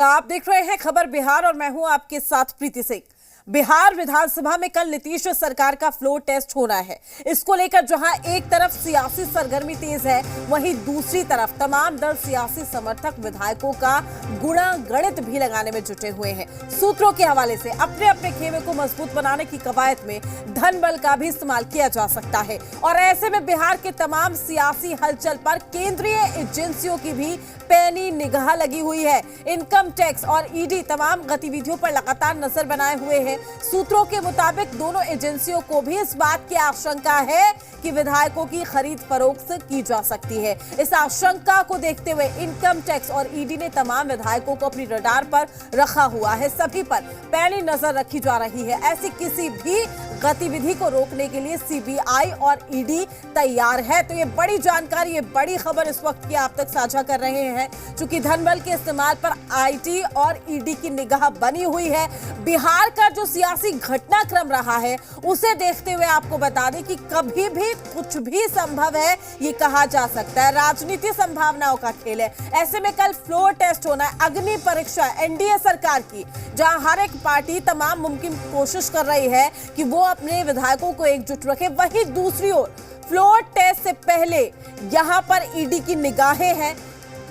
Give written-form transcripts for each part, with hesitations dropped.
आप देख रहे हैं खबर बिहार और मैं हूं आपके साथ प्रीति सिंह। बिहार विधानसभा में कल नीतीश सरकार का फ्लोर टेस्ट होना है। इसको लेकर जहां एक तरफ सियासी सरगर्मी तेज है, वहीं दूसरी तरफ तमाम दल सियासी समर्थक विधायकों का गुणागणित भी लगाने में जुटे हुए हैं। सूत्रों के हवाले से अपने अपने खेमे को मजबूत बनाने की कवायद में धन बल का भी इस्तेमाल किया जा सकता है और ऐसे में बिहार के तमाम सियासी हलचल पर केंद्रीय एजेंसियों की भी पैनी निगाह लगी हुई है। इनकम टैक्स और ईडी तमाम गतिविधियों पर लगातार नजर बनाए हुए हैं। सूत्रों के मुताबिक दोनों एजेंसियों को भी इस बात की आशंका है कि विधायकों की खरीद फरोख्त की जा सकती है। इस आशंका को देखते हुए इनकम टैक्स और ईडी ने तमाम विधायकों को अपनी रडार पर रखा हुआ है। सभी पर पैनी नजर रखी जा रही है। ऐसी किसी भी गतिविधि को रोकने के लिए सीबीआई और ईडी तैयार है। तो ये बड़ी जानकारी, ये बड़ी खबर इस वक्त की आप तक साझा कर रहे हैं। चूंकि धनबल के इस्तेमाल पर आईटी और ईडी की निगाह बनी हुई है। बिहार का जो सियासी घटनाक्रम रहा है उसे देखते हुए आपको बता दें कि कभी भी कुछ भी संभव है, ये कहा जा सकता है। राजनीति संभावनाओं का खेल है। ऐसे में कल फ्लोर टेस्ट होना है, अग्नि परीक्षा एनडीए सरकार की, जहां हर एक पार्टी तमाम मुमकिन कोशिश कर रही है कि वो अपने विधायकों को एकजुट रखे। वहीं दूसरी ओर फ्लोर टेस्ट से पहले यहां पर ईडी की निगाहें हैं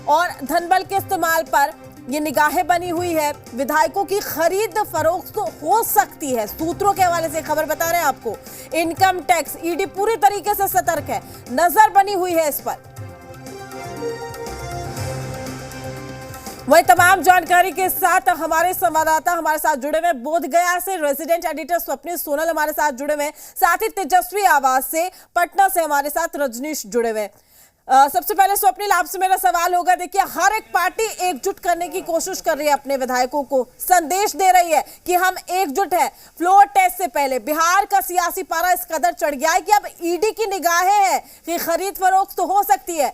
और धनबल के इस्तेमाल पर ये निगाहें बनी हुई है। विधायकों की खरीद फरोख्त तो हो सकती है। सूत्रों के हवाले से खबर बता रहे हैं आपको। इनकम टैक्स ईडी पूरी तरीके से सतर्क है, नजर बनी हुई है इस पर। वही तमाम जानकारी के साथ हमारे संवाददाता हमारे साथ जुड़े हुए, बोधगया से रेजिडेंट एडिटर स्वप्निल सोनल हमारे साथ जुड़े हुए, साथ ही तेजस्वी आवाज से पटना से हमारे साथ रजनीश जुड़े हुए। सबसे पहले स्वप्निल, आपसे मेरा सवाल होगा, देखिए हर एक पार्टी एकजुट करने की कोशिश कर रही है, अपने विधायकों को संदेश दे रही है कि हम एकजुट हैं। फ्लोर टेस्ट से पहले बिहार का सियासी पारा इस कदर चढ़ गया है कि अब ईडी की निगाहें हैं कि खरीद फरोख्त तो हो सकती है।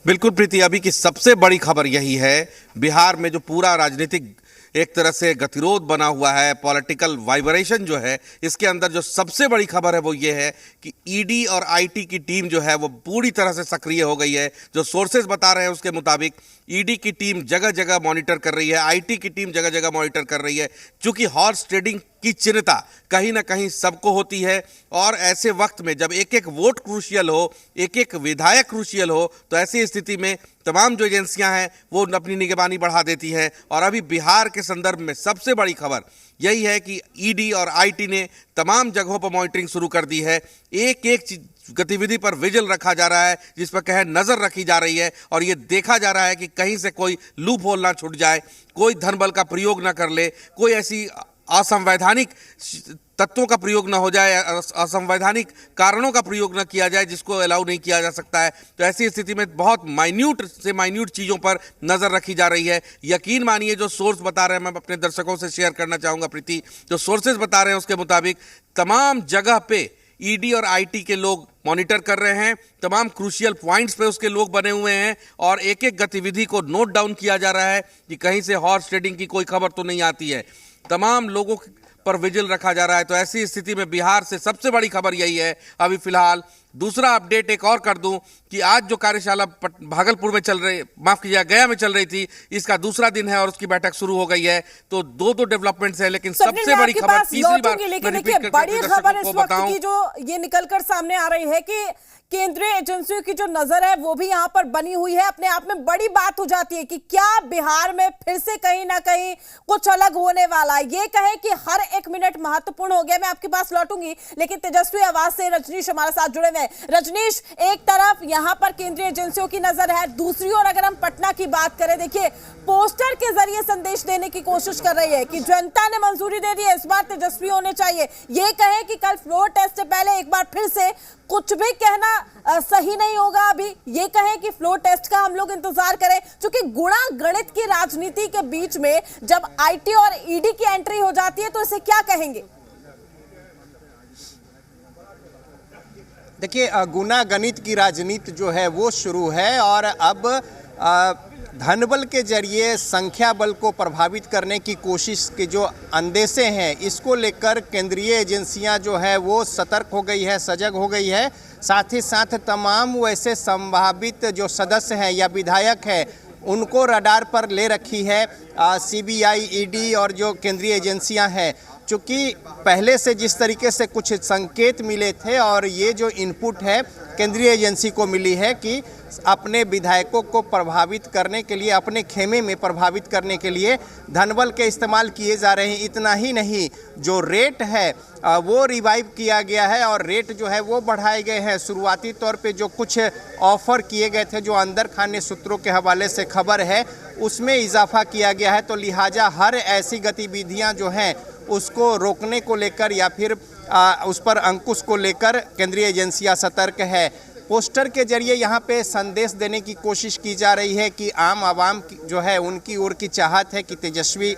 बिल्कुल प्रीति, अभी की सबसे बड़ी खबर यही है, बिहार में जो पूरा राजनीतिक एक तरह से गतिरोध बना हुआ है, पॉलिटिकल वाइब्रेशन जो है, इसके अंदर जो सबसे बड़ी खबर है वो ये है कि ईडी और आईटी की टीम जो है वो पूरी तरह से सक्रिय हो गई है। जो सोर्सेज बता रहे हैं उसके मुताबिक ईडी की टीम जगह जगह मॉनिटर कर रही है, आईटी की टीम जगह जगह मॉनिटर कर रही है। चूंकि हॉर्स ट्रेडिंग की चिंता कहीं ना कहीं सबको होती है और ऐसे वक्त में जब एक एक वोट क्रूशियल हो, एक एक विधायक क्रूशियल हो, तो ऐसी स्थिति में तमाम जो एजेंसियां हैं वो अपनी निगरानी बढ़ा देती हैं। और अभी बिहार के संदर्भ में सबसे बड़ी खबर यही है कि ईडी और आईटी ने तमाम जगहों पर मॉनिटरिंग शुरू कर दी है। एक एक गतिविधि पर विजिल रखा जा रहा है, जिस पर कहे नजर रखी जा रही है और ये देखा जा रहा है कि कहीं से कोई लूप होल ना छूट जाए, कोई धनबल का प्रयोग ना कर ले, कोई ऐसी असंवैधानिक तत्वों का प्रयोग ना हो जाए, असंवैधानिक कारणों का प्रयोग ना किया जाए जिसको अलाउ नहीं किया जा सकता है। तो ऐसी स्थिति में बहुत माइन्यूट से माइन्यूट चीज़ों पर नज़र रखी जा रही है। यकीन मानिए, जो सोर्स बता रहे हैं, मैं अपने दर्शकों से शेयर करना चाहूँगा प्रीति, जो सोर्सेज बता रहे हैं उसके मुताबिक तमाम जगह पे ईडी और आईटी के लोग मॉनिटर कर रहे हैं, तमाम क्रूशियल पॉइंट्स पे उसके लोग बने हुए हैं और एक एक गतिविधि को नोट डाउन किया जा रहा है कि कहीं से हॉर्स ट्रेडिंग की कोई खबर तो नहीं आती है। तमाम लोगों पर विजिल रखा जा रहा है। तो ऐसी स्थिति में बिहार से सबसे बड़ी खबर यही है अभी फिलहाल। दूसरा अपडेट एक और कर दूं कि आज जो कार्यशाला भागलपुर में चल रही, माफ कीजिएगा गया में चल रही थी, इसका दूसरा दिन है और उसकी बैठक शुरू हो गई है। तो दो डेवलपमेंट्स है, लेकिन सबसे बड़ी खबर तीसरी बार बड़ी खबर इस वक्त की जो ये निकलकर सामने आ रही है कि केंद्रीय एजेंसियों की जो नजर है वो भी यहां पर बनी हुई है। अपने आप में बड़ी बात हो जाती है कि क्या बिहार में फिर से कहीं ना कहीं कुछ अलग होने वाला है। ये कहे कि हर एक मिनट महत्वपूर्ण हो गया। मैं आपके पास लौटूंगी, लेकिन तेजस्वी आवाज से रजनीश हमारे साथ जुड़े हुए हैं। रजनीश, एक तरफ यहां पर केंद्रीय एजेंसियों की नजर है, दूसरी ओर अगर हम पटना की बात करें, देखिए पोस्टर के जरिए संदेश देने की कोशिश कर रही है कि जनता ने मंजूरी दे दी है, इस बार तेजस्वी होने चाहिए। ये कहे कि कल फ्लोर टेस्ट से पहले एक बार फिर से कुछ भी कहना सही नहीं होगा। अभी ये कहें कि फ्लोर टेस्ट का हम लोग इंतजार करें, क्योंकि गुणा गणित की राजनीति के बीच में जब आईटी और ईडी की एंट्री हो जाती है तो इसे क्या कहेंगे? देखिए, गुना गणित की राजनीति जो है वो शुरू है और अब धनबल के जरिए संख्या बल को प्रभावित करने की कोशिश के जो अंदेशे हैं, इसको लेकर केंद्रीय एजेंसियां जो है वो सतर्क हो गई है, सजग हो गई है। साथ ही साथ तमाम वैसे संभावित जो सदस्य हैं या विधायक हैं उनको रडार पर ले रखी है सीबीआई, ईडी और जो केंद्रीय एजेंसियां हैं। चूँकि पहले से जिस तरीके से कुछ संकेत मिले थे और ये जो इनपुट है केंद्रीय एजेंसी को मिली है कि अपने विधायकों को प्रभावित करने के लिए, अपने खेमे में प्रभावित करने के लिए धनबल के इस्तेमाल किए जा रहे हैं। इतना ही नहीं, जो रेट है वो रिवाइव किया गया है और रेट जो है वो बढ़ाए गए हैं। शुरुआती तौर पे जो कुछ ऑफर किए गए थे, जो अंदर खाने सूत्रों के हवाले से खबर है, उसमें इजाफा किया गया है। तो लिहाजा हर ऐसी गतिविधियां जो हैं उसको रोकने को लेकर या फिर उस पर अंकुश को लेकर केंद्रीय एजेंसियां सतर्क है। पोस्टर के जरिए यहाँ पे संदेश देने की कोशिश की जा रही है कि आम आवाम जो है उनकी ओर की चाहत है कि तेजस्वी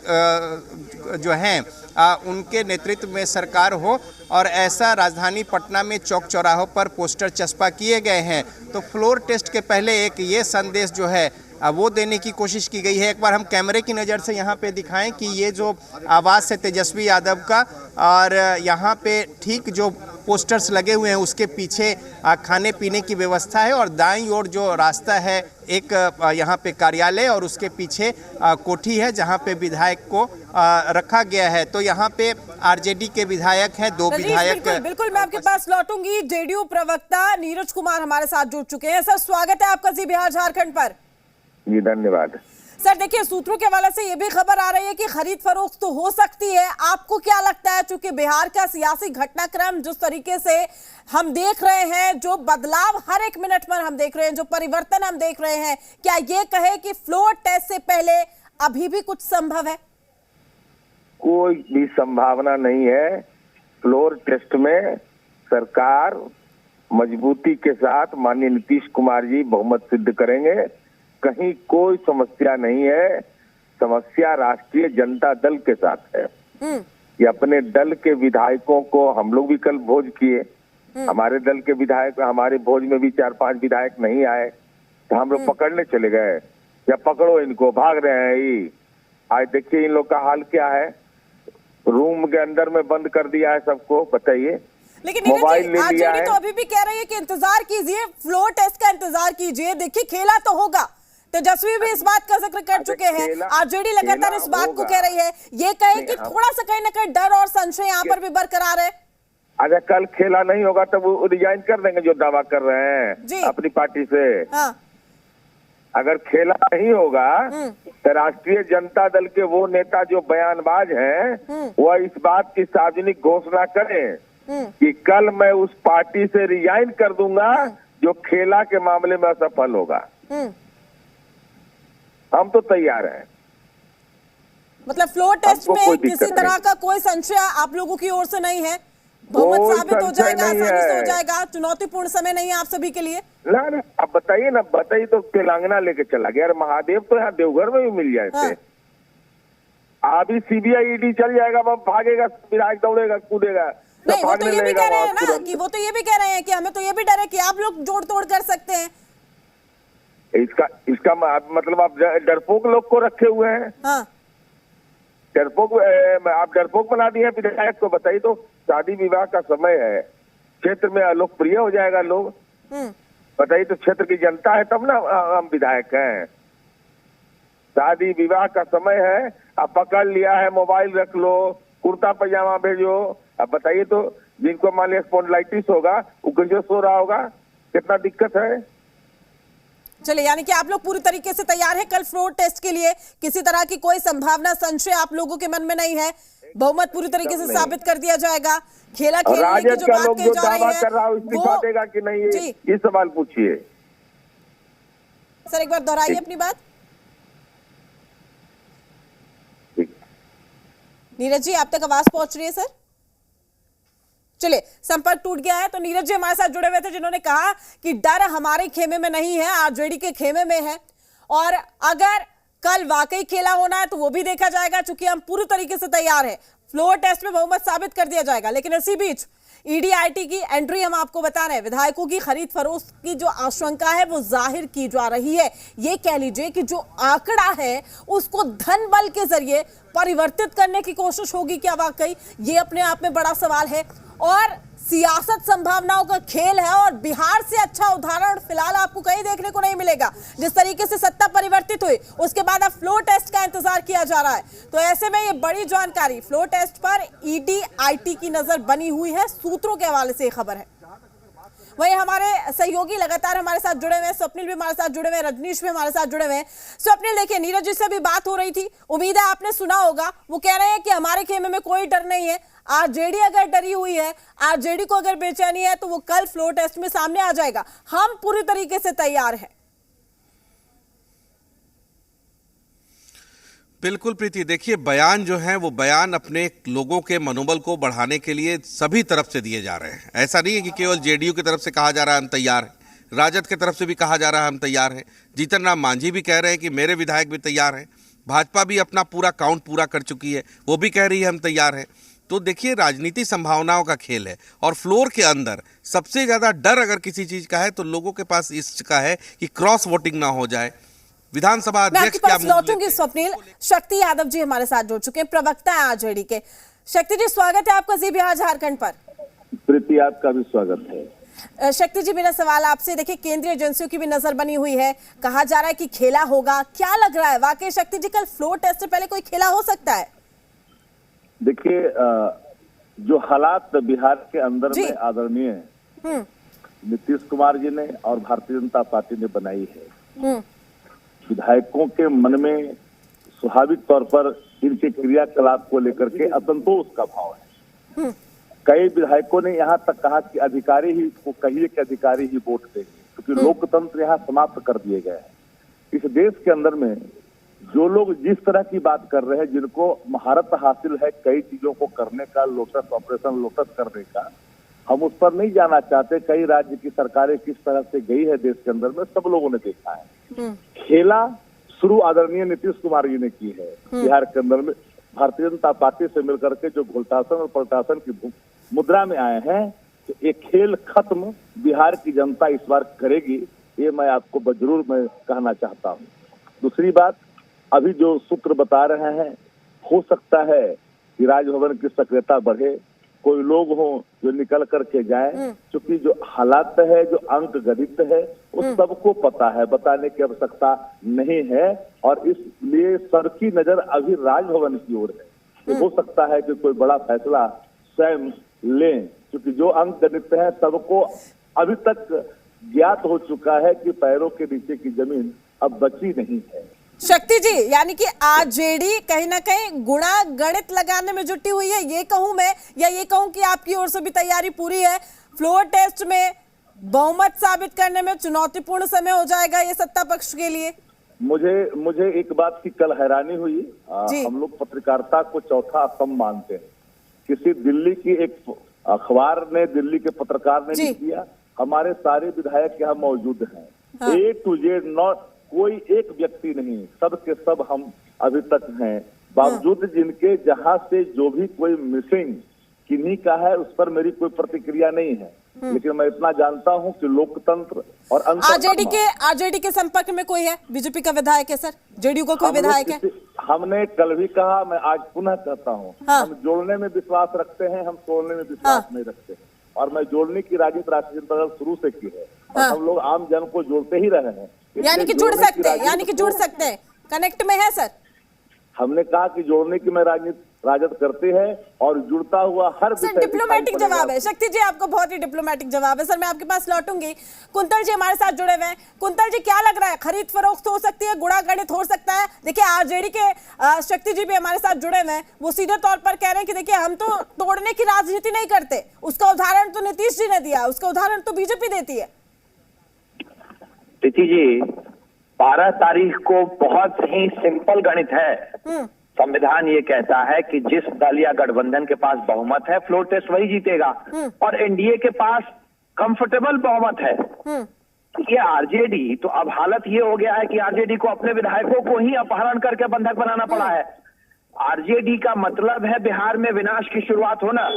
जो हैं उनके नेतृत्व में सरकार हो, और ऐसा राजधानी पटना में चौक चौराहों पर पोस्टर चस्पा किए गए हैं। तो फ्लोर टेस्ट के पहले एक ये संदेश जो है वो देने की कोशिश की गई है। एक बार हम कैमरे की नज़र से यहाँ पे दिखाएं कि ये जो आवास है तेजस्वी यादव का, और यहाँ पे ठीक जो पोस्टर्स लगे हुए हैं उसके पीछे खाने पीने की व्यवस्था है, और दाईं ओर जो रास्ता है एक यहाँ पे कार्यालय और उसके पीछे कोठी है जहाँ पे विधायक को रखा गया है। तो यहाँ पे आरजेडी के विधायक हैं, दो विधायक। बिल्कुल मैं आपके पास लौटूंगी। जेडीयू प्रवक्ता नीरज कुमार हमारे साथ जुड़ चुके हैं। सर, स्वागत है आपका जी बिहार झारखंड पर। जी धन्यवाद। सर देखिए, सूत्रों के हवाले से ये भी खबर आ रही है कि खरीद फरोख्त तो हो सकती है। आपको क्या लगता है, चूंकि बिहार का सियासी घटनाक्रम जिस तरीके से हम देख रहे हैं, जो बदलाव हर एक मिनट में हम देख रहे हैं, जो परिवर्तन हम देख रहे हैं, क्या ये कहे कि फ्लोर टेस्ट से पहले अभी भी कुछ संभव है? कोई भी संभावना नहीं है। फ्लोर टेस्ट में सरकार मजबूती के साथ माननीय नीतीश कुमार जी बहुमत सिद्ध करेंगे। कहीं कोई समस्या नहीं है। समस्या राष्ट्रीय जनता दल के साथ है। ये अपने दल के विधायकों को हम लोग भी कल भोज किए। हमारे दल के विधायक, हमारे भोज में भी 4-5 विधायक नहीं आए, तो हम लोग पकड़ने चले गए। या पकड़ो इनको, भाग रहे हैं ये। आज देखिए इन लोग का हाल क्या है। रूम के अंदर में बंद कर दिया है सबको, बताइए। लेकिन मोबाइल ले लिया है। तो अभी भी कह रही है कि इंतजार कीजिए, फ्लोर टेस्ट का इंतजार कीजिए। देखिए, खेला तो होगा। तेजस्वी भी इस बात का जिक्र कर चुके हैं। आरजेडी लगातार इस बात को कह रही है। ये कहे कि थोड़ा सा कहीं ना कहीं डर और संशय यहाँ पर भी बरकरार है। अगर कल खेला नहीं होगा तब वो रिजाइन कर देंगे जो दावा कर रहे हैं अपनी पार्टी से। हाँ। अगर खेला नहीं होगा तो राष्ट्रीय जनता दल के वो नेता जो बयानबाज हैं वह इस बात की सार्वजनिक घोषणा करें कि कल मैं उस पार्टी से रिजाइन कर दूंगा जो खेला के मामले में असफल होगा। हम तो तैयार हैं। मतलब फ्लोर टेस्ट में किसी तरह का कोई संशय आप लोगों की ओर से नहीं है? बहुमत साबित हो जाएगा, आसानी से हो जाएगा, चुनौतीपूर्ण समय नहीं है आप सभी के लिए? ना अब बताइए ना, बताइए तो तेलंगाना लेके चला गया। महादेव तो यहाँ देवघर में भी मिल जाए थे। अभी सीबीआई ईडी चल जाएगा, वह भागेगा, विधायक दौड़ेगा कूदेगा। नहीं, वो तो ये भी कह रहे हैं ना कि वो तो ये भी कह रहे हैं कि हमें तो ये भी डर है कि आप लोग जोड़ तोड़ कर सकते हैं। इसका मतलब आप डरपोक लोग को रखे हुए हैं। हाँ। डरपोक, आप डरपोक बना दिए विधायक को। बताइए तो, शादी विवाह का समय है, क्षेत्र में अलोकप्रिय हो जाएगा लोग। बताइए तो, क्षेत्र की जनता है तब ना हम विधायक हैं। शादी विवाह का समय है, अब पकड़ लिया है, मोबाइल रख लो, कुर्ता पजामा भेजो। अब बताइए तो, जिनको मान लिया स्पॉन्डिलाइटिस होगा वो कैसे सो रहा होगा, कितना दिक्कत है। चलिए, यानी कि आप लोग पूरी तरीके से तैयार हैं कल फ्लोर टेस्ट के लिए। किसी तरह की कोई संभावना, संशय आप लोगों के मन में नहीं है। बहुमत पूरी तरीके से साबित कर दिया जाएगा। खेला खेलने की जो बात कही जा रही है, कर रहा हूं, इस्तीफा देगा कि नहीं, ये सवाल पूछिए। सर एक बार दोहराइए अपनी बात। नीरज जी, आप तक आवाज पहुंच रही है सर? चलिए, संपर्क टूट गया है। तो नीरज जी हमारे साथ जुड़े हुए थे, जिन्होंने कहा कि डर हमारे खेमे में नहीं है, आरजेडी के खेमे में है। और अगर कल वाकई खेला होना है तो वो भी देखा जाएगा, क्योंकि हम पूरी तरीके से तैयार हैं। फ्लोर टेस्ट में बहुमत साबित कर दिया जाएगा। लेकिन इसी बीच ईडी आईटी की एंट्री हम आपको बता रहे हैं। विधायकों की खरीद फरोख्त की जो आशंका है वो जाहिर की जा रही है। ये कह लीजिए कि जो आंकड़ा है उसको धन बल के जरिए परिवर्तित करने की कोशिश होगी क्या वाकई? ये अपने आप में बड़ा सवाल है। और सियासत संभावनाओं का खेल है और बिहार से अच्छा उदाहरण फिलहाल आपको कहीं देखने को नहीं मिलेगा। जिस तरीके से सत्ता परिवर्तित हुई उसके बाद अब फ्लोर टेस्ट का इंतजार किया जा रहा है। तो ऐसे में ये बड़ी जानकारी, फ्लोर टेस्ट पर ईडी आईटी की नजर बनी हुई है, सूत्रों के हवाले से खबर है। वहीं हमारे सहयोगी लगातार हमारे साथ जुड़े हुए हैं, स्वप्निल भी हमारे साथ जुड़े हुए हैं, रजनीश भी हमारे साथ जुड़े हुए हैं। स्वप्निल, देखिए नीरज जी से भी बात हो रही थी, उम्मीद है आपने सुना होगा। वो कह रहे हैं कि हमारे खेमे में कोई डर नहीं है, आरजेडी अगर डरी हुई है, आरजेडी को अगर बेचैनी है तो वो कल फ्लोर टेस्ट में सामने आ जाएगा। हम पूरी तरीके से तैयार हैं। बिल्कुल प्रीति, देखिए बयान जो है वो बयान अपने लोगों के मनोबल को बढ़ाने के लिए सभी तरफ से दिए जा रहे हैं। ऐसा नहीं है कि केवल जेडीयू की तरफ से कहा जा रहा है हम तैयार हैं, राजद की तरफ से भी कहा जा रहा है हम तैयार हैं, जीतन राम मांझी भी कह रहे हैं कि मेरे विधायक भी तैयार हैं, भाजपा भी अपना पूरा काउंट पूरा कर चुकी है, वो भी कह रही है हम तैयार हैं। तो देखिए राजनीति संभावनाओं का खेल है और फ्लोर के अंदर सबसे ज़्यादा डर अगर किसी चीज़ का है तो लोगों के पास इसका है कि क्रॉस वोटिंग ना हो जाए। विधानसभा अध्यक्ष क्या लौटूंगी स्वप्निल, शक्ति यादव जी हमारे साथ जुड़ चुके हैं, प्रवक्ता है आरजेडी के। शक्ति जी, स्वागत है आपका जी बिहार झारखंड पर। प्रीति, आपका भी स्वागत है। शक्ति जी, मेरा सवाल आपसे, देखिए केंद्रीय एजेंसियों की भी नजर बनी हुई है, कहा जा रहा है कि खेला होगा, क्या लग रहा है वाकई शक्ति जी कल फ्लोर टेस्ट से पहले कोई खेला हो सकता है? देखिए, जो हालात बिहार के अंदर में आदरणीय नीतीश कुमार जी ने और भारतीय जनता पार्टी ने बनाई है, विधायकों के मन में स्वाभाविक तौर पर इनके क्रियाकलाप को लेकर के असंतोष का भाव है। कई विधायकों ने यहाँ तक कहा कि अधिकारी ही को कहिए कि अधिकारी ही वोट देंगे, क्योंकि लोकतंत्र यहाँ समाप्त कर दिए गए हैं। इस देश के अंदर में जो लोग जिस तरह की बात कर रहे हैं, जिनको महारत हासिल है कई चीजों को करने का, लोटस ऑपरेशन लोटस करने का, हम उस पर नहीं जाना चाहते। कई राज्य की सरकारें किस तरह से गई है देश के अंदर में, सब लोगों ने देखा है। खेला शुरू आदरणीय नीतीश कुमार जी ने की है बिहार के अंदर में। भारतीय जनता पार्टी से मिलकर के जो घुलटासन और पलटासन की मुद्रा में आए हैं, तो एक खेल खत्म बिहार की जनता इस बार करेगी, ये मैं आपको जरूर मैं कहना चाहता हूँ। दूसरी बात, अभी जो सूत्र बता रहे हैं, हो सकता है कि राजभवन की सक्रियता बढ़े, कोई लोग हों जो निकल करके जाएं, क्योंकि जो हालात है, जो अंक गणित है, वो सबको पता है, बताने की आवश्यकता नहीं है। और इसलिए सबकी नजर अभी राजभवन की ओर है। तो हो सकता है कि कोई बड़ा फैसला स्वयं लें, क्योंकि जो अंक गणित है सबको अभी तक ज्ञात हो चुका है कि पैरों के नीचे की जमीन अब बची नहीं है। शक्ति जी, यानी कि आरजेडी कहीं ना कहीं गुणा गणित लगाने में जुटी हुई है, ये कहूं मैं, या ये कहूं कि आपकी ओर से भी तैयारी पूरी है? फ्लोर टेस्ट में बहुमत साबित करने में चुनौतीपूर्ण समय हो जाएगा ये सत्ता पक्ष के लिए। मुझे एक बात की कल हैरानी हुई, हम लोग पत्रकारिता को चौथा स्तंभ मानते हैं। किसी दिल्ली की एक अखबार ने, दिल्ली के पत्रकार ने लिख दिया, हमारे सारे विधायक यहाँ मौजूद हैं, A to Z, नॉट कोई एक व्यक्ति नहीं, सब के सब हम अभी तक हैं, बावजूद जिनके जहां से जो भी कोई मिसिंग किन्हीं का है उस पर मेरी कोई प्रतिक्रिया नहीं है। लेकिन मैं इतना जानता हूं कि लोकतंत्र और आरजेडी के संपर्क में कोई है? बीजेपी का विधायक है सर, जेडीयू का कोई विधायक है? हमने कल भी कहा, मैं आज पुनः कहता हूं, हम जोड़ने में विश्वास रखते हैं, हम तोड़ने में विश्वास नहीं रखते। और मैं जोड़ने की राजनीति राष्ट्रीय जनता दल शुरू से की है, और हम लोग आम जन को जोड़ते ही रहे हैं। यानी कि जुड़ सकते हैं, कनेक्ट में है सर। हमने कहा कि जोड़ने की मैं राजद करते हैं और जुड़ता हुआ हर सर डिप्लोमेटिक जवाब है। शक्ति जी, आपको बहुत ही डिप्लोमेटिक जवाब है। सर मैं आपके पास लौटूंगी। कुंतल जी हमारे साथ जुड़े हुए हैं। कुंतल जी, क्या लग रहा है, खरीद फरोख्त हो सकती है, गुणा गणित हो सकता है? देखिए आरजेडी के शक्ति जी भी हमारे साथ जुड़े हुए हैं, वो सीधे तौर पर कह रहे हैं कि देखिए हम तो तोड़ने की राजनीति नहीं करते, उसका उदाहरण तो नीतीश जी ने दिया, उसका उदाहरण तो बीजेपी देती है। प्रीति जी, 12 तारीख को बहुत ही सिंपल गणित है। संविधान ये कहता है कि जिस दल या गठबंधन के पास बहुमत है, फ्लोर टेस्ट वही जीतेगा, और एनडीए के पास कंफर्टेबल बहुमत है। ये आरजेडी, तो अब हालत ये हो गया है कि आरजेडी को अपने विधायकों को ही अपहरण करके बंधक बनाना पड़ा है। आरजेडी का मतलब है बिहार में विनाश की शुरुआत होना।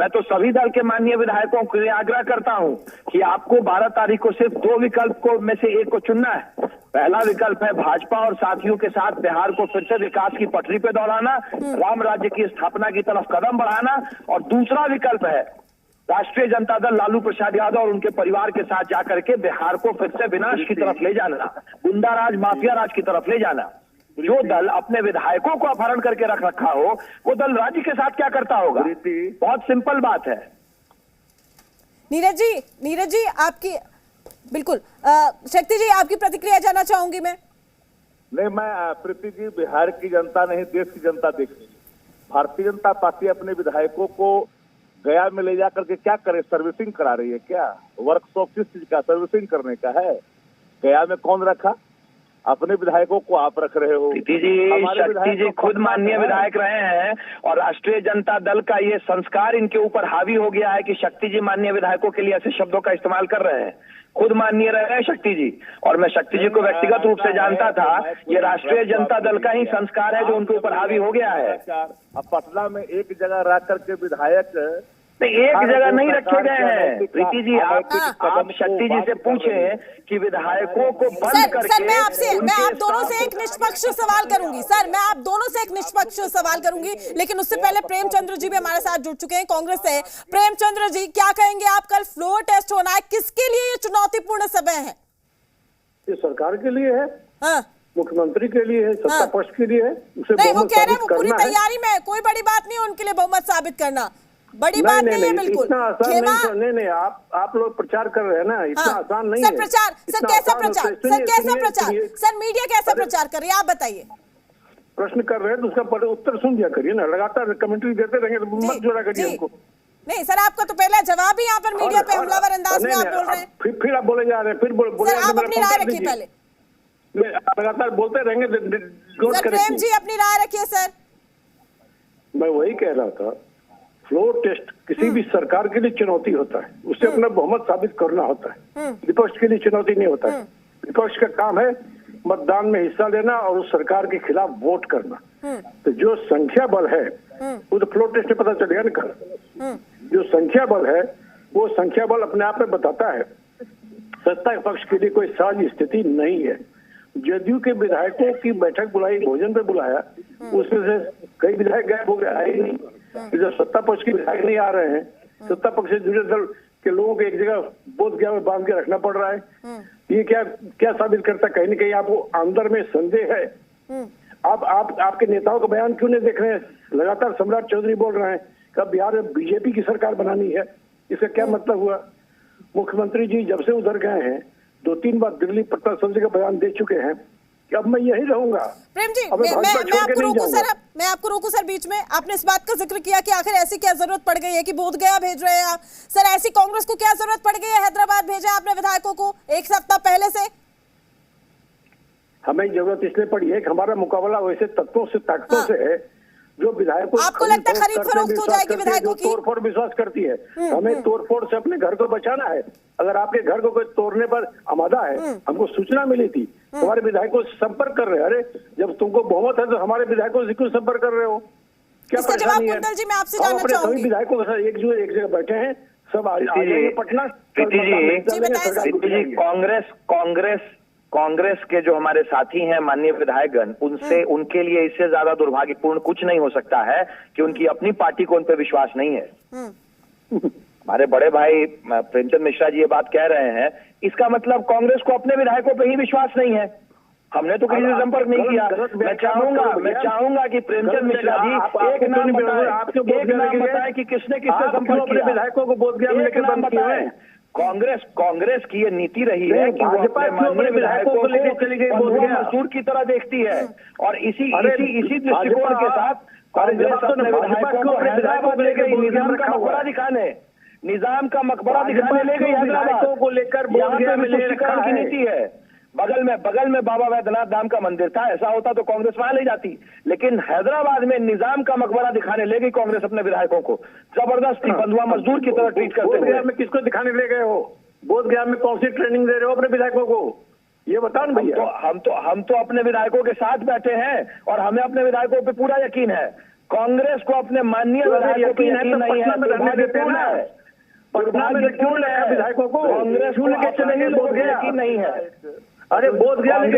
मैं तो सभी दल के माननीय विधायकों को आग्रह करता हूं कि आपको 12 तारीख को सिर्फ 2 विकल्प को में से एक को चुनना है। पहला विकल्प है भाजपा और साथियों के साथ बिहार को फिर से विकास की पटरी पे दौड़ाना, राम राज्य की स्थापना की तरफ कदम बढ़ाना, और दूसरा विकल्प है राष्ट्रीय जनता दल लालू प्रसाद यादव और उनके परिवार के साथ जाकर के बिहार को फिर से विनाश की तरफ ले जाना, गुंडाराज माफिया राज की तरफ ले जाना। जो दल अपने विधायकों को अपहरण करके रख रखा हो, वो दल राज्य के साथ क्या करता होगा? बहुत सिंपल बात है। नीरज जी आपकी बिल्कुल शक्ति जी आपकी प्रतिक्रिया जानना चाहूंगी मैं। नहीं, मैं प्रीति जी, बिहार की जनता नहीं देश की जनता देख रही है। भारतीय जनता पार्टी अपने विधायकों को गया में ले जाकर के क्या करे? सर्विसिंग करा रही है क्या? वर्कशॉप किस चीज का? सर्विसिंग करने का है? गया में कौन रखा? अपने विधायकों को आप रख रहे हो। शक्ति जी खुद माननीय विधायक रहे हैं और राष्ट्रीय जनता दल का ये संस्कार इनके ऊपर हावी हो गया है कि शक्ति जी माननीय विधायकों के लिए ऐसे शब्दों का इस्तेमाल कर रहे हैं। खुद माननीय रहे हैं शक्ति जी, और मैं शक्ति जी को व्यक्तिगत रूप से जानता था। ये राष्ट्रीय जनता दल का ही संस्कार है जो उनके ऊपर हावी हो गया है। अब पटना में एक जगह रख करके विधायक नहीं, एक जगह नहीं रखे गए हैं। प्रीति जी आप शक्ति जी से पूछें कि विधायकों को बंद करके सर मैं आप दोनों से एक निष्पक्ष सवाल करूंगी। सर मैं आप दोनों से एक निष्पक्ष सवाल करूंगी, लेकिन उससे पहले प्रेमचंद्र जी भी हमारे साथ जुड़ चुके हैं कांग्रेस से। प्रेमचंद्र जी क्या कहेंगे आप? कल फ्लोर टेस्ट होना है, किसके लिए ये चुनौतीपूर्ण समय है? ये सरकार के लिए है, हाँ। मुख्यमंत्री के लिए है, सत्ता पक्ष के लिए है। उसे नहीं, वो बहुमत कह रहे हैं साबित वो पूरी करना है। तैयारी में, कोई बड़ी बात नहीं है उनके लिए बहुमत साबित करना, बड़ी बात नहीं है बिल्कुल। इतना आसान नहीं, आप लोग प्रचार कर रहे हैं ना, इतना आसान नहीं है। सर प्रचार, सर कैसा प्रचार, सर कैसा प्रचार, सर मीडिया कैसा प्रचार कर रही है आप बताइए। प्रश्न कर रहे हैं तो उसका उत्तर सुन दिया करिए ना, लगातार कमेंट्री देते रहेंगे तो मत जोड़ा करिए हमको। नहीं सर, आपका तो पहला जवाब ही यहाँ पर मीडिया पे हमलावर अंदाज में आप बोल रहे हैं। फिर आप बोले जा रहे हैं, फिर बोले आप अपनी राय रखिए पहले। लगातार बोलते रहेंगे। सर प्रेम जी अपनी राय रखिए सर। मैं वही कह रहा था, फ्लोर टेस्ट किसी भी सरकार के लिए चुनौती होता है, उसे अपना बहुमत साबित करना होता है। विपक्ष के लिए चुनौती नहीं होता है। विपक्ष का काम है मतदान में हिस्सा लेना और उस सरकार के खिलाफ वोट करना। तो जो संख्या बल है वो तो फ्लोर टेस्ट में पता चलेगा ना कल। जो संख्या बल है वो संख्या बल अपने आप में बताता है सत्ता पक्ष के लिए कोई सहज स्थिति नहीं है। जदयू के विधायकों की बैठक बुलाई, भोजन पे बुलाया, उसमें से कई विधायक गायब हो गए, आए ही नहीं। जब सत्ता पक्ष के विधायक नहीं आ रहे हैं, सत्ता पक्ष से जुड़े दल के लोगों को एक जगह बोधगया में बांध के रखना पड़ रहा है। ये क्या साबित करता है? कहीं ना कहीं आपको अंदर में संदेह है। आपके नेताओं का बयान क्यों नहीं देख रहे हैं? लगातार सम्राट चौधरी बोल रहे हैं कि अब बिहार में बीजेपी की सरकार बनानी है। इसका क्या मतलब हुआ? मुख्यमंत्री जी जब से उधर गए हैं 2-3 बार दिल्ली पटना सब जगह बयान दे चुके हैं कि अब मैं यही रहूंगा। प्रेम जी मैं आपको रोकूं सर बीच में। आपने इस बात का जिक्र किया कि आखिर ऐसी क्या जरूरत पड़ गई है कि बोधगया भेज रहे हैं आप। सर ऐसी कांग्रेस को क्या जरूरत पड़ गई है हैदराबाद भेजा आपने विधायकों को एक सप्ताह पहले से? हमें जरूरत इसलिए पड़ी है कि हमारा मुकाबला वैसे तत्वों से, ताकतों से है जो विधायकों आपको लगता है खरीद फरोख्त हो जाएगी विधायकों की? तोड़फोड़ विश्वास करती है। हमें तोड़फोड़ से अपने घर को बचाना है। अगर आपके घर को कोई तोड़ने पर आमादा है, हमको सूचना मिली थी, हमारे विधायकों से संपर्क कर रहे हैं। अरे जब तुमको बहुमत है तो हमारे विधायकों से क्यों संपर्क कर रहे हो? क्या परेशानी है? कुंतल जी मैं आपसे जानना चाहूंगी। सभी विधायकों के साथ एक जगह बैठे हैं, सब आ जाएंगे पटना। कांग्रेस के जो हमारे साथी हैं माननीय विधायकगण, उनसे उनके लिए इससे ज्यादा दुर्भाग्यपूर्ण कुछ नहीं हो सकता है कि उनकी अपनी पार्टी को उन पर विश्वास नहीं है। हमारे बड़े भाई प्रेमचंद मिश्रा जी ये बात कह रहे हैं, इसका मतलब कांग्रेस को अपने विधायकों पे ही विश्वास नहीं है। हमने तो किसी से संपर्क नहीं किया। मैं चाहूंगा कि प्रेमचंद मिश्रा जी एक नाम बताएं कि किसने किससे संपर्क किया। विधायकों को बोधगया में लेकर बंद किया है। कांग्रेस की ये नीति रही है कि वो अपने माननीय विधायकों को मजदूर की तरह देखती है, और इसी दृष्टिकोण के साथ कांग्रेस अपने विधायकों को हैदराबाद ले गई निजाम का मकबरा दिखाने ले गई हैदराबाद को लेकर। यहाँ पे तुष्टीकरण की नीति है। बगल में बाबा वैद्यनाथ धाम का मंदिर था, ऐसा होता तो कांग्रेस वहां ले जाती, लेकिन हैदराबाद में निजाम का मकबरा दिखाने ले गई कांग्रेस अपने विधायकों को, जबरदस्ती बंधुआ मजदूर की तरह ट्रीट करते हुए। में किसको दिखाने ले गए हो? बोधगया में कौन सी ट्रेनिंग दे रहे हो अपने विधायकों को? ये बताओ ना भैया। हम तो अपने विधायकों के साथ बैठे हैं और हमें अपने विधायकों पे पूरा यकीन है। कांग्रेस को अपने माननीय विधायकों पे यकीन नहीं है। पटना में क्यों लाया विधायकों को? कांग्रेस को यकीन नहीं है। अरे बोधगया में